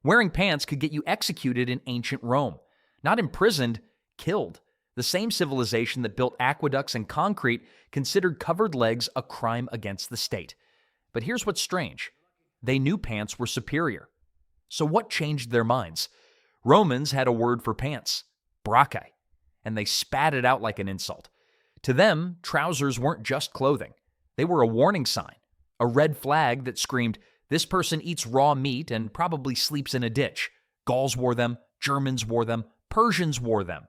Wearing pants could get you executed in ancient Rome. Not imprisoned, killed. The same civilization that built aqueducts and concrete considered covered legs a crime against the state. But here's what's strange. They knew pants were superior. So what changed their minds? Romans had a word for pants, brachii, and they spat it out like an insult. To them, trousers weren't just clothing. They were a warning sign, a red flag that screamed, "This person eats raw meat and probably sleeps in a ditch." Gauls wore them, Germans wore them, Persians wore them.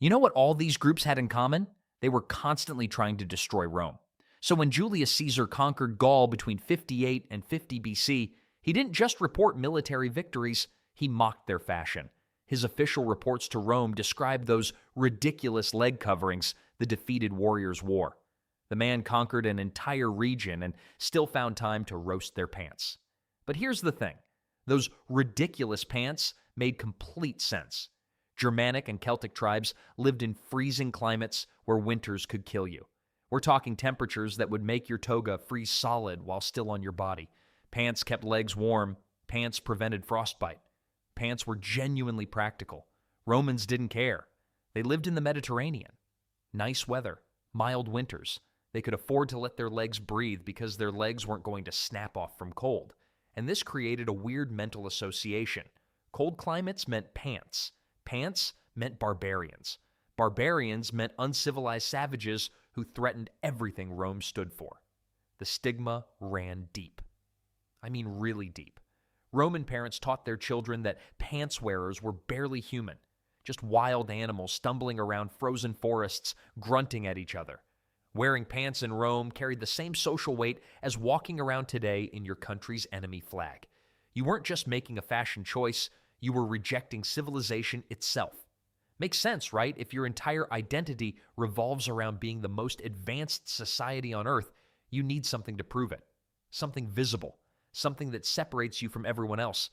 You know what all these groups had in common? They were constantly trying to destroy Rome. So when Julius Caesar conquered Gaul between 58 and 50 BC, he didn't just report military victories, he mocked their fashion. His official reports to Rome described those ridiculous leg coverings the defeated warriors wore. The man conquered an entire region and still found time to roast their pants. But here's the thing. Those ridiculous pants made complete sense. Germanic and Celtic tribes lived in freezing climates where winters could kill you. We're talking temperatures that would make your toga freeze solid while still on your body. Pants kept legs warm. Pants prevented frostbite. Pants were genuinely practical. Romans didn't care. They lived in the Mediterranean. Nice weather, mild winters. They could afford to let their legs breathe because their legs weren't going to snap off from cold. And this created a weird mental association. Cold climates meant pants. Pants meant barbarians. Barbarians meant uncivilized savages who threatened everything Rome stood for. The stigma ran deep. I mean really deep. Roman parents taught their children that pants wearers were barely human, just wild animals stumbling around frozen forests, grunting at each other. Wearing pants in Rome carried the same social weight as walking around today in your country's enemy flag. You weren't just making a fashion choice, you were rejecting civilization itself. Makes sense, right? If your entire identity revolves around being the most advanced society on Earth, you need something to prove it. Something visible. Something that separates you from everyone else.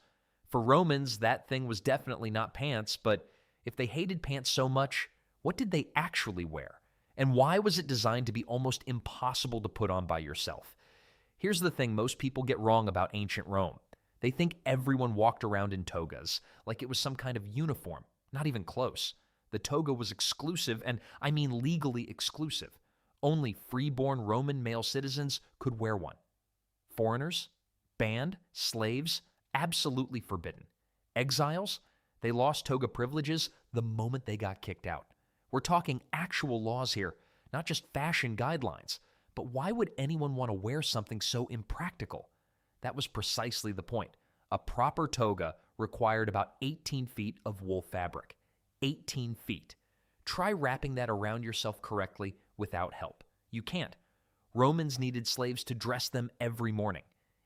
For Romans, that thing was definitely not pants, but if they hated pants so much, what did they actually wear? And why was it designed to be almost impossible to put on by yourself? Here's the thing most people get wrong about ancient Rome. They think everyone walked around in togas, like it was some kind of uniform. Not even close. The toga was exclusive, and I mean legally exclusive. Only freeborn Roman male citizens could wear one. Foreigners? Banned? Slaves? Absolutely forbidden. Exiles? They lost toga privileges the moment they got kicked out. We're talking actual laws here, not just fashion guidelines. But why would anyone want to wear something so impractical? That was precisely the point. A proper toga required about 18 feet of wool fabric. 18 feet. Try wrapping that around yourself correctly without help. You can't. Romans needed slaves to dress them every morning.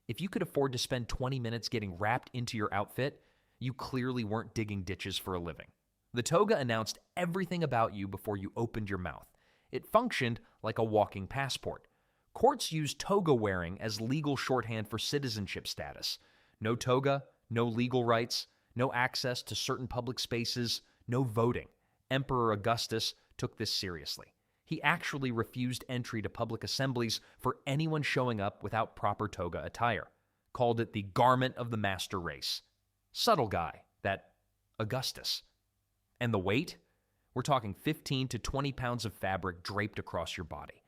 If you could afford to spend 20 minutes getting wrapped into your outfit, you clearly weren't digging ditches for a living. The toga announced everything about you before you opened your mouth. It functioned like a walking passport. Courts used toga wearing as legal shorthand for citizenship status. No toga, no legal rights, no access to certain public spaces, no voting. Emperor Augustus took this seriously. He actually refused entry to public assemblies for anyone showing up without proper toga attire. Called it the garment of the master race. Subtle guy, that Augustus. And the weight? We're talking 15 to 20 pounds of fabric draped across your body.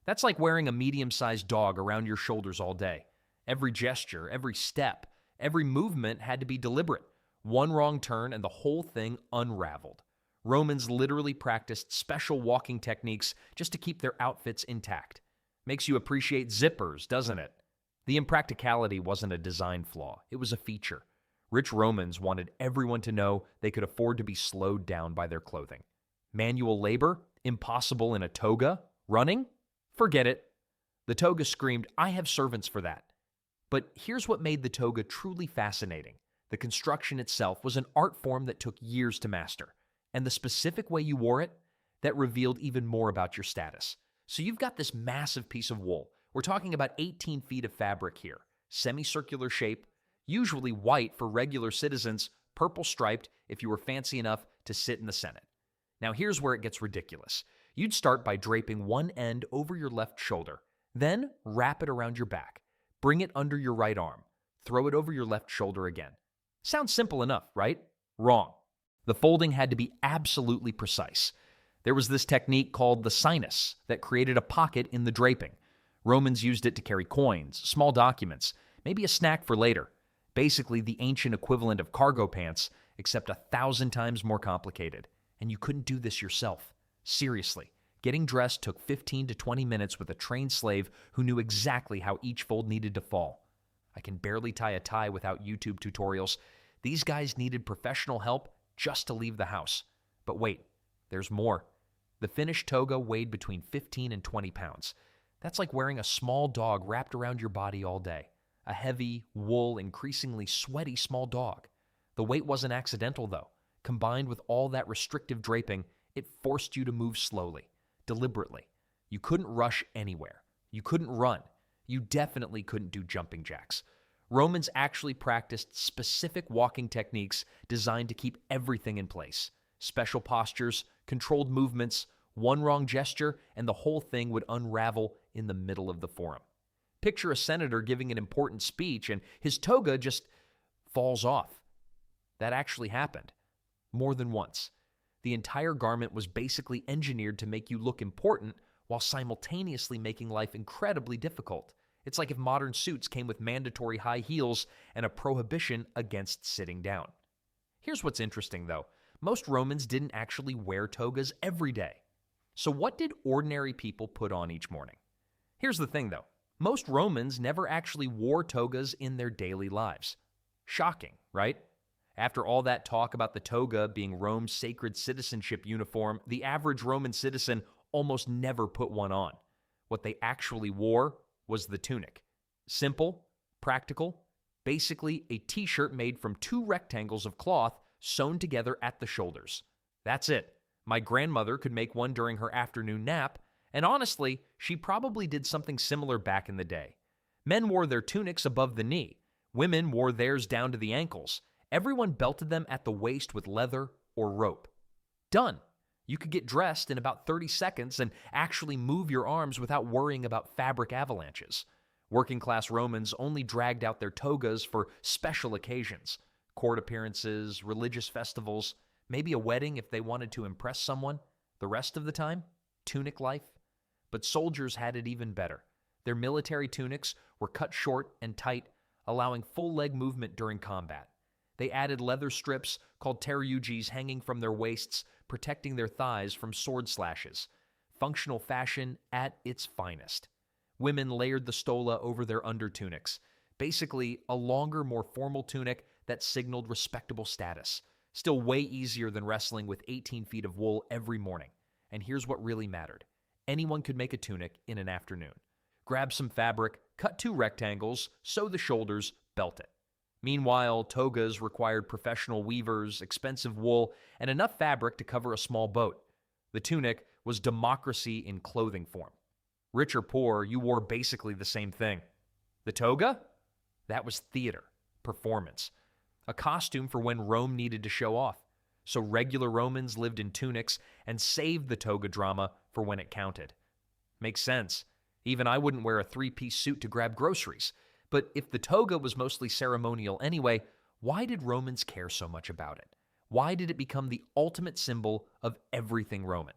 That's like wearing a medium-sized dog around your shoulders all day. Every gesture, every step, every movement had to be deliberate. One wrong turn and the whole thing unraveled. Romans literally practiced special walking techniques just to keep their outfits intact. Makes you appreciate zippers, doesn't it? The impracticality wasn't a design flaw. It was a feature. Rich Romans wanted everyone to know they could afford to be slowed down by their clothing. Manual labor? Impossible in a toga? Running? Forget it. The toga screamed, "I have servants for that." But here's what made the toga truly fascinating. The construction itself was an art form that took years to master. And the specific way you wore it, that revealed even more about your status. So you've got this massive piece of wool. We're talking about 18 feet of fabric here. Semicircular shape, usually white for regular citizens, purple striped if you were fancy enough to sit in the Senate. Now here's where it gets ridiculous. You'd start by draping one end over your left shoulder, then wrap it around your back. Bring it under your right arm. Throw it over your left shoulder again. Sounds simple enough, right? Wrong. The folding had to be absolutely precise. There was this technique called the sinus that created a pocket in the draping. Romans used it to carry coins, small documents, maybe a snack for later. Basically the ancient equivalent of cargo pants, except 1,000 times more complicated. And you couldn't do this yourself. Seriously, getting dressed took 15 to 20 minutes with a trained slave who knew exactly how each fold needed to fall. I can barely tie a tie without YouTube tutorials. These guys needed professional help just to leave the house. But wait, there's more. The finished toga weighed between 15 and 20 pounds. That's like wearing a small dog wrapped around your body all day. A heavy, wool, increasingly sweaty small dog. The weight wasn't accidental, though. Combined with all that restrictive draping, it forced you to move slowly, deliberately. You couldn't rush anywhere. You couldn't run. You definitely couldn't do jumping jacks. Romans actually practiced specific walking techniques designed to keep everything in place. Special postures, controlled movements, one wrong gesture, and the whole thing would unravel in the middle of the forum. Picture a senator giving an important speech and his toga just falls off. That actually happened. More than once. The entire garment was basically engineered to make you look important while simultaneously making life incredibly difficult. It's like if modern suits came with mandatory high heels and a prohibition against sitting down. Here's what's interesting, though. Most Romans didn't actually wear togas every day. So what did ordinary people put on each morning? Here's the thing, though. Most Romans never actually wore togas in their daily lives. Shocking, right? After all that talk about the toga being Rome's sacred citizenship uniform, the average Roman citizen almost never put one on. What they actually wore was the tunic. Simple, practical, basically a t-shirt made from 2 rectangles of cloth sewn together at the shoulders. That's it. My grandmother could make one during her afternoon nap, and honestly, she probably did something similar back in the day. Men wore their tunics above the knee. Women wore theirs down to the ankles. Everyone belted them at the waist with leather or rope. Done. You could get dressed in about 30 seconds and actually move your arms without worrying about fabric avalanches. Working-class Romans only dragged out their togas for special occasions, court appearances, religious festivals, maybe a wedding if they wanted to impress someone. The rest of the time, tunic life. But soldiers had it even better. Their military tunics were cut short and tight, allowing full leg movement during combat. They added leather strips called teruges hanging from their waists, protecting their thighs from sword slashes. Functional fashion at its finest. Women layered the stola over their undertunics, basically a longer, more formal tunic that signaled respectable status. Still way easier than wrestling with 18 feet of wool every morning. And here's what really mattered. Anyone could make a tunic in an afternoon. Grab some fabric, cut 2 rectangles, sew the shoulders, belt it. Meanwhile, togas required professional weavers, expensive wool, and enough fabric to cover a small boat. The tunic was democracy in clothing form. Rich or poor, you wore basically the same thing. The toga? That was theater, performance. A costume for when Rome needed to show off. So regular Romans lived in tunics and saved the toga drama for when it counted. Makes sense. Even I wouldn't wear a 3-piece suit to grab groceries. But if the toga was mostly ceremonial anyway, why did Romans care so much about it? Why did it become the ultimate symbol of everything Roman?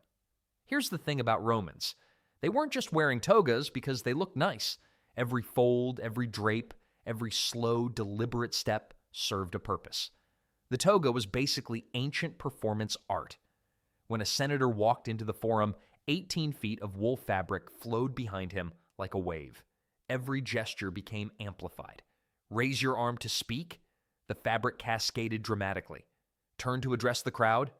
Here's the thing about Romans. They weren't just wearing togas because they looked nice. Every fold, every drape, every slow, deliberate step served a purpose. The toga was basically ancient performance art. When a senator walked into the forum, 18 feet of wool fabric flowed behind him like a wave. Every gesture became amplified. Raise your arm to speak, the fabric cascaded dramatically. Turn to address the crowd,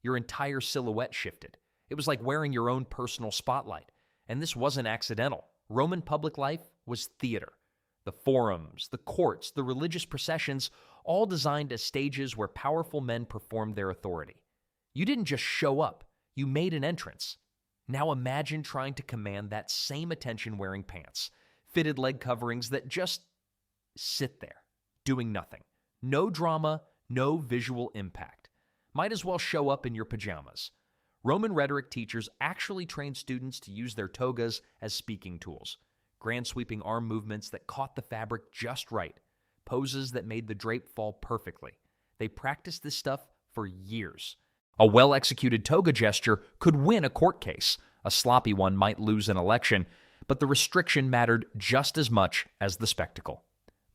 your entire silhouette shifted. It was like wearing your own personal spotlight. And this wasn't accidental. Roman public life was theater. The forums, the courts, the religious processions, all designed as stages where powerful men performed their authority. You didn't just show up, you made an entrance. Now imagine trying to command that same attention wearing pants, fitted leg coverings that just sit there, doing nothing. No drama, no visual impact. Might as well show up in your pajamas. Roman rhetoric teachers actually trained students to use their togas as speaking tools. Grand sweeping arm movements that caught the fabric just right. Poses that made the drape fall perfectly. They practiced this stuff for years. A well-executed toga gesture could win a court case. A sloppy one might lose an election, but the restriction mattered just as much as the spectacle.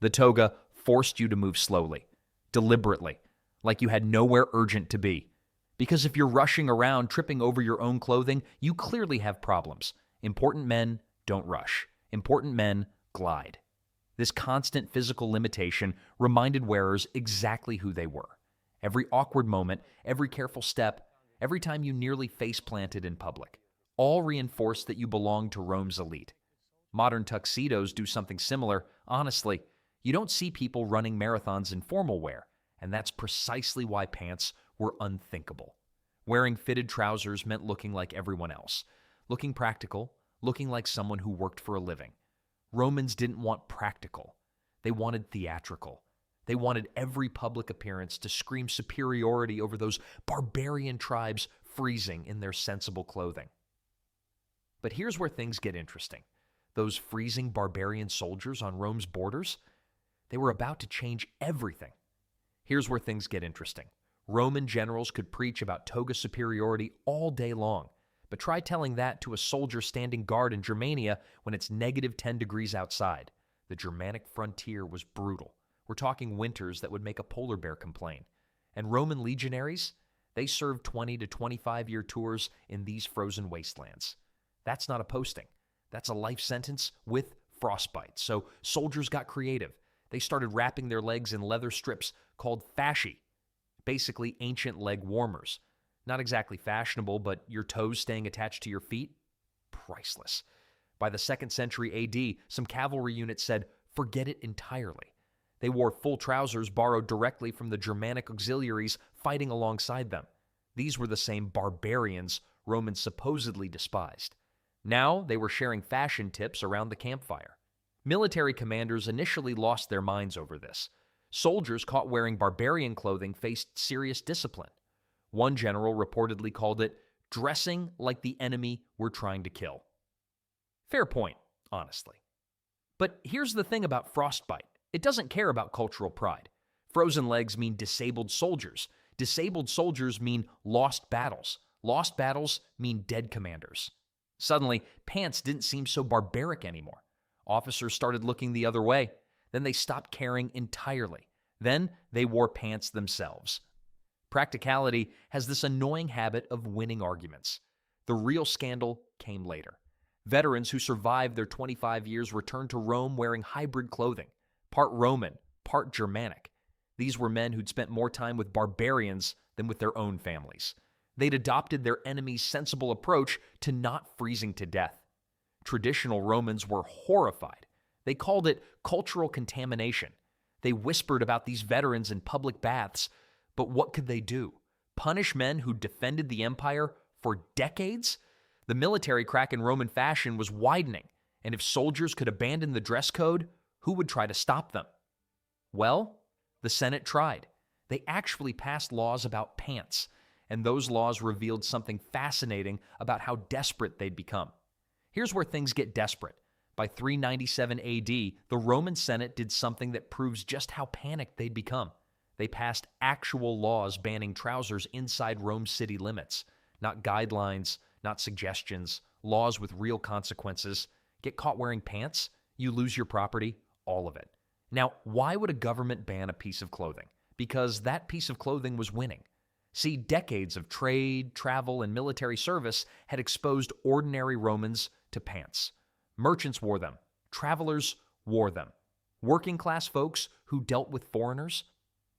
The toga forced you to move slowly, deliberately, like you had nowhere urgent to be. Because if you're rushing around tripping over your own clothing, you clearly have problems. Important men don't rush. Important men glide. This constant physical limitation reminded wearers exactly who they were. Every awkward moment, every careful step, every time you nearly face-planted in public, all reinforced that you belonged to Rome's elite. Modern tuxedos do something similar. Honestly, you don't see people running marathons in formal wear, and that's precisely why pants were unthinkable. Wearing fitted trousers meant looking like everyone else, looking practical, looking like someone who worked for a living. Romans didn't want practical. They wanted theatrical. They wanted every public appearance to scream superiority over those barbarian tribes freezing in their sensible clothing. But here's where things get interesting. Those freezing barbarian soldiers on Rome's borders, they were about to change everything. Here's where things get interesting. Roman generals could preach about toga superiority all day long, but try telling that to a soldier standing guard in Germania when it's -10 degrees outside. The Germanic frontier was brutal. We're talking winters that would make a polar bear complain. And Roman legionaries, they served 20 to 25-year tours in these frozen wastelands. That's not a posting. That's a life sentence with frostbite. So soldiers got creative. They started wrapping their legs in leather strips called fasci, basically ancient leg warmers. Not exactly fashionable, but your toes staying attached to your feet? Priceless. By the 2nd century AD, some cavalry units said, forget it entirely. They wore full trousers borrowed directly from the Germanic auxiliaries fighting alongside them. These were the same barbarians Romans supposedly despised. Now they were sharing fashion tips around the campfire. Military commanders initially lost their minds over this. Soldiers caught wearing barbarian clothing faced serious discipline. One general reportedly called it dressing like the enemy we're trying to kill. Fair point, honestly. But here's the thing about frostbite. It doesn't care about cultural pride. Frozen legs mean disabled soldiers. Disabled soldiers mean lost battles. Lost battles mean dead commanders. Suddenly, pants didn't seem so barbaric anymore. Officers started looking the other way. Then they stopped caring entirely. Then they wore pants themselves. Practicality has this annoying habit of winning arguments. The real scandal came later. Veterans who survived their 25 years returned to Rome wearing hybrid clothing, part Roman, part Germanic. These were men who'd spent more time with barbarians than with their own families. They'd adopted their enemy's sensible approach to not freezing to death. Traditional Romans were horrified. They called it cultural contamination. They whispered about these veterans in public baths, but what could they do? Punish men who defended the empire for decades? The military crack in Roman fashion was widening, and if soldiers could abandon the dress code, who would try to stop them? Well, the Senate tried. They actually passed laws about pants, and those laws revealed something fascinating about how desperate they'd become. Here's where things get desperate. By 397 AD, the Roman Senate did something that proves just how panicked they'd become. They passed actual laws banning trousers inside Rome's city limits. Not guidelines, not suggestions, laws with real consequences. Get caught wearing pants, you lose your property, all of it. Now, why would a government ban a piece of clothing? Because that piece of clothing was winning. See, decades of trade, travel, and military service had exposed ordinary Romans to pants. Merchants wore them. Travelers wore them. Working-class folks who dealt with foreigners,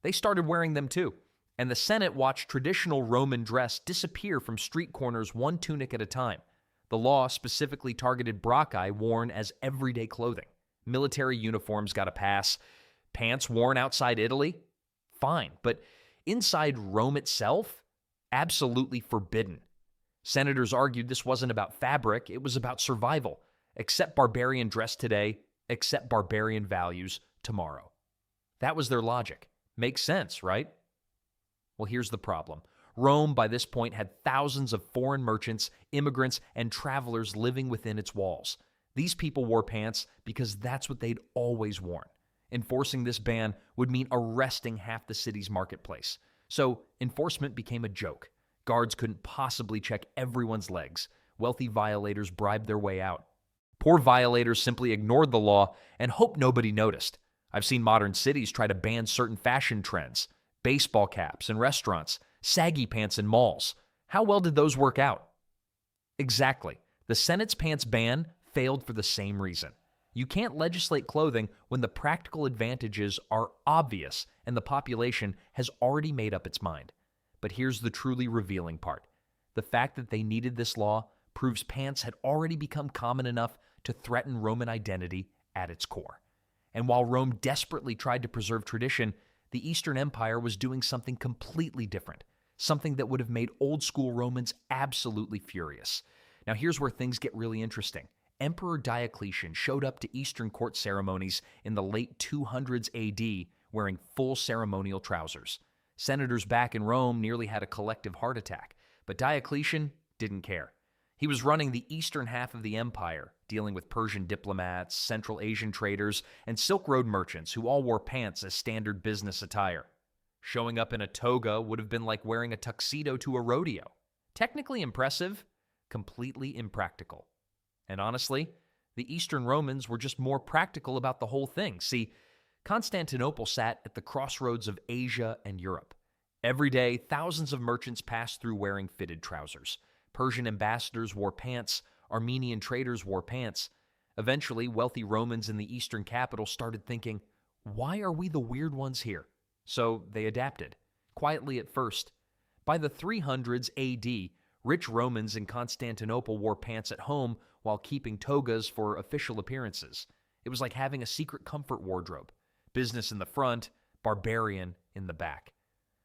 they started wearing them too. And the Senate watched traditional Roman dress disappear from street corners one tunic at a time. The law specifically targeted braccae worn as everyday clothing. Military uniforms got a pass. Pants worn outside Italy? Fine. But inside Rome itself? Absolutely forbidden. Senators argued this wasn't about fabric, it was about survival. Accept barbarian dress today, accept barbarian values tomorrow. That was their logic. Makes sense, right? Well, here's the problem. Rome, by this point, had thousands of foreign merchants, immigrants, and travelers living within its walls. These people wore pants because that's what they'd always worn. Enforcing this ban would mean arresting half the city's marketplace. So enforcement became a joke. Guards couldn't possibly check everyone's legs. Wealthy violators bribed their way out. Poor violators simply ignored the law and hoped nobody noticed. I've seen modern cities try to ban certain fashion trends, baseball caps in restaurants, saggy pants in malls. How well did those work out? Exactly. The Senate's pants ban failed for the same reason. You can't legislate clothing when the practical advantages are obvious and the population has already made up its mind. But here's the truly revealing part. The fact that they needed this law proves pants had already become common enough to threaten Roman identity at its core. And while Rome desperately tried to preserve tradition, the Eastern Empire was doing something completely different, something that would have made old-school Romans absolutely furious. Now here's where things get really interesting. Emperor Diocletian showed up to Eastern court ceremonies in the late 200s AD wearing full ceremonial trousers. Senators back in Rome nearly had a collective heart attack, but Diocletian didn't care. He was running the eastern half of the empire, dealing with Persian diplomats, Central Asian traders, and Silk Road merchants who all wore pants as standard business attire. Showing up in a toga would have been like wearing a tuxedo to a rodeo. Technically impressive, completely impractical. And honestly, the Eastern Romans were just more practical about the whole thing. See, Constantinople sat at the crossroads of Asia and Europe. Every day, thousands of merchants passed through wearing fitted trousers. Persian ambassadors wore pants, Armenian traders wore pants. Eventually, wealthy Romans in the eastern capital started thinking, why are we the weird ones here? So they adapted, quietly at first. By the 300s AD, rich Romans in Constantinople wore pants at home while keeping togas for official appearances. It was like having a secret comfort wardrobe. Business in the front, barbarian in the back.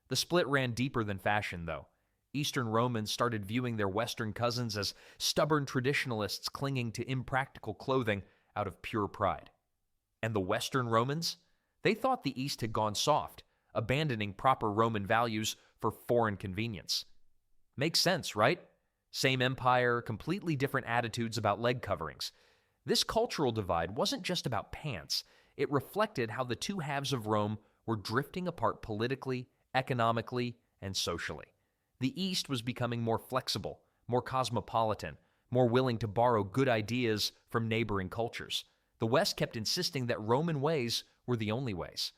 The split ran deeper than fashion, though. Eastern Romans started viewing their Western cousins as stubborn traditionalists clinging to impractical clothing out of pure pride. And the Western Romans? They thought the East had gone soft, abandoning proper Roman values for foreign convenience. Makes sense, right? Same empire, completely different attitudes about leg coverings. This cultural divide wasn't just about pants. It reflected how the two halves of Rome were drifting apart politically, economically, and socially. The East was becoming more flexible, more cosmopolitan, more willing to borrow good ideas from neighboring cultures. The West kept insisting that Roman ways were the only ways.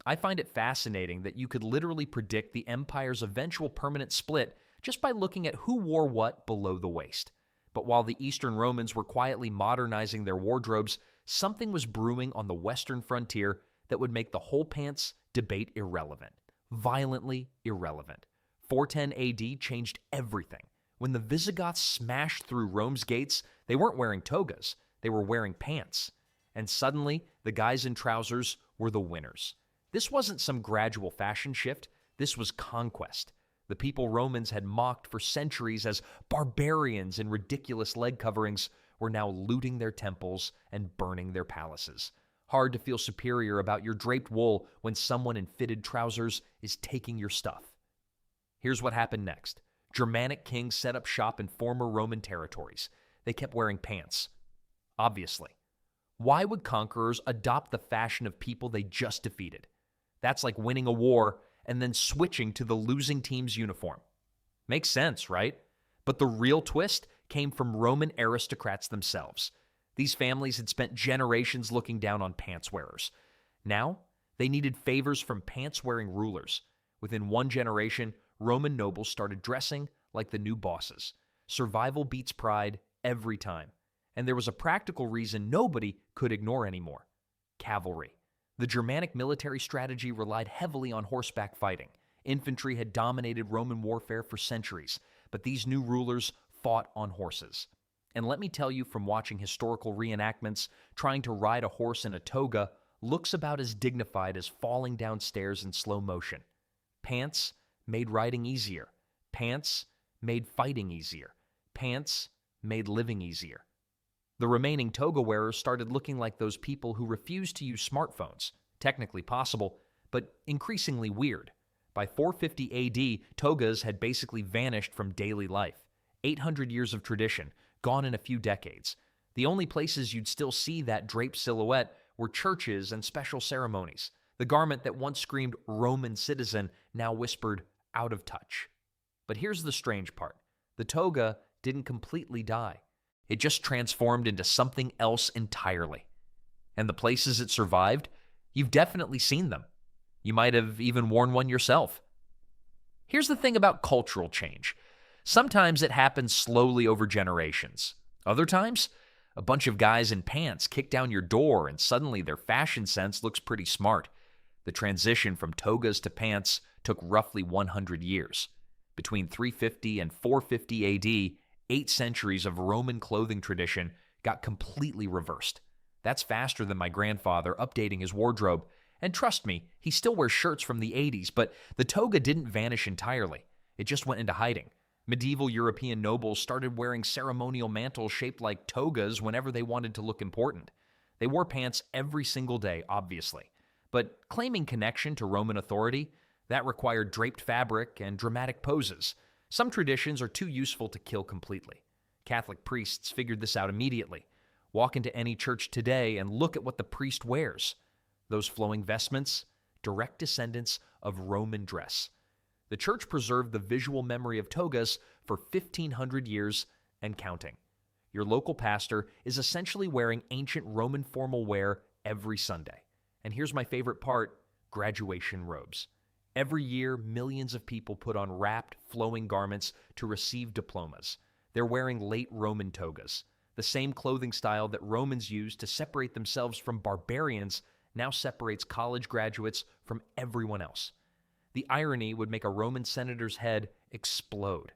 I find it fascinating that you could literally predict the empire's eventual permanent split just by looking at who wore what below the waist. But while the Eastern Romans were quietly modernizing their wardrobes, something was brewing on the Western frontier that would make the whole pants debate irrelevant. Violently irrelevant. 410 AD changed everything. When the Visigoths smashed through Rome's gates, they weren't wearing togas, they were wearing pants. And suddenly, the guys in trousers were the winners. This wasn't some gradual fashion shift, this was conquest. The people Romans had mocked for centuries as barbarians in ridiculous leg coverings were now looting their temples and burning their palaces. Hard to feel superior about your draped wool when someone in fitted trousers is taking your stuff. Here's what happened next. Germanic kings set up shop in former Roman territories. They kept wearing pants. Obviously. Why would conquerors adopt the fashion of people they just defeated? That's like winning a war and then switching to the losing team's uniform. Makes sense, right? But the real twist came from Roman aristocrats themselves. These families had spent generations looking down on pants wearers. Now, they needed favors from pants-wearing rulers. Within one generation, Roman nobles started dressing like the new bosses. Survival beats pride every time. And there was a practical reason nobody could ignore anymore. Cavalry. The Germanic military strategy relied heavily on horseback fighting. Infantry had dominated Roman warfare for centuries, but these new rulers fought on horses. And let me tell you from watching historical reenactments, trying to ride a horse in a toga looks about as dignified as falling down stairs in slow motion. Pants made riding easier. Pants made fighting easier. Pants made living easier. The remaining toga wearers started looking like those people who refused to use smartphones. Technically possible, but increasingly weird. By 450 AD, togas had basically vanished from daily life. 800 years of tradition, gone in a few decades. The only places you'd still see that draped silhouette were churches and special ceremonies. The garment that once screamed Roman citizen now whispered out of touch. But here's the strange part. The toga didn't completely die. It just transformed into something else entirely. And the places it survived, you've definitely seen them. You might have even worn one yourself. Here's the thing about cultural change. Sometimes it happens slowly over generations. Other times, a bunch of guys in pants kick down your door and suddenly their fashion sense looks pretty smart. The transition from togas to pants took roughly 100 years. Between 350 and 450 AD, 8 centuries of Roman clothing tradition got completely reversed. That's faster than my grandfather updating his wardrobe. And trust me, he still wears shirts from the 80s, but the toga didn't vanish entirely. It just went into hiding. Medieval European nobles started wearing ceremonial mantles shaped like togas whenever they wanted to look important. They wore pants every single day, obviously. But claiming connection to Roman authority, that required draped fabric and dramatic poses. Some traditions are too useful to kill completely. Catholic priests figured this out immediately. Walk into any church today and look at what the priest wears. Those flowing vestments, direct descendants of Roman dress. The church preserved the visual memory of togas for 1,500 years and counting. Your local pastor is essentially wearing ancient Roman formal wear every Sunday. And here's my favorite part, graduation robes. Every year, millions of people put on wrapped, flowing garments to receive diplomas. They're wearing late Roman togas. The same clothing style that Romans used to separate themselves from barbarians now separates college graduates from everyone else. The irony would make a Roman senator's head explode.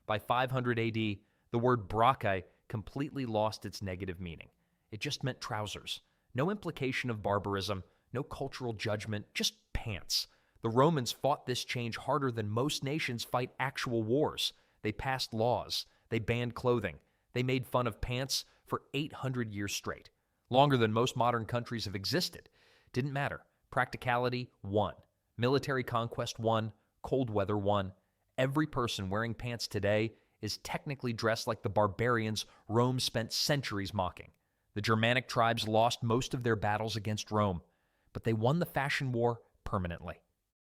By 500 AD, the word brachai completely lost its negative meaning. It just meant trousers. No implication of barbarism, no cultural judgment, just pants. The Romans fought this change harder than most nations fight actual wars. They passed laws. They banned clothing. They made fun of pants for 800 years straight. Longer than most modern countries have existed. Didn't matter. Practicality won. Military conquest won. Cold weather won. Every person wearing pants today is technically dressed like the barbarians Rome spent centuries mocking. The Germanic tribes lost most of their battles against Rome, but they won the fashion war permanently.